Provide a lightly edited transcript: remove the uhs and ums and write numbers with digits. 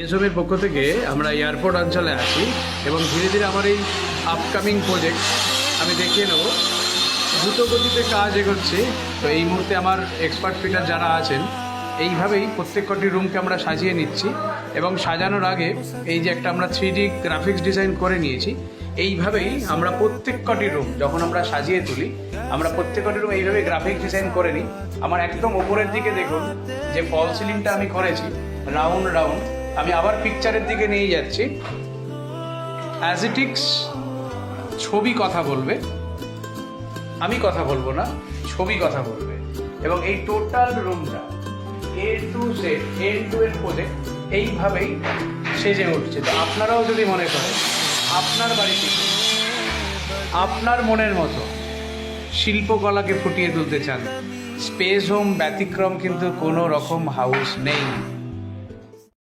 এসবের পক্ষ থেকে আমরা এয়ারপোর্ট অঞ্চলে আছি এবং ধীরে ধীরে আমার এই আপকামিং প্রজেক্ট আমি দেখিয়ে নেব। দ্রুত গতিতে কাজ এগোচ্ছে। তো এই মুহূর্তে আমার এক্সপার্ট ফিটার যারা আছেন এইভাবেই প্রত্যেক কটি রুমকে আমরা সাজিয়ে নিচ্ছি এবং সাজানোর আগে এই যে একটা আমরা 3D গ্রাফিক্স ডিজাইন করে নিয়েছি, এইভাবেই আমরা প্রত্যেক কটি রুম যখন আমরা সাজিয়ে তুলি আমরা প্রত্যেক কটি রুম এইভাবে গ্রাফিক্স ডিজাইন করে নিই। আমার একদম ওপরের দিকে দেখুন যে ফল সিলিংটা আমি করেছি রাউন্ড রাউন্ড। আমি আবার পিকচারের দিকে নিয়ে যাচ্ছি। অ্যাজিটিক্স ছবি কথা বলবে, আমি কথা বলবো না, ছবি কথা বলবে। এবং এই টোটাল রুমটা A to Z end to end project এইভাবেই সেজে উঠছে। তো আপনারাও যদি মনে করেন আপনার বাড়িতে আপনার মনের মতো শিল্পকলাকে ফুটিয়ে তুলতে চান, স্পেস হোম ব্যতিক্রম কিন্তু কোনো রকম হাউস নেই।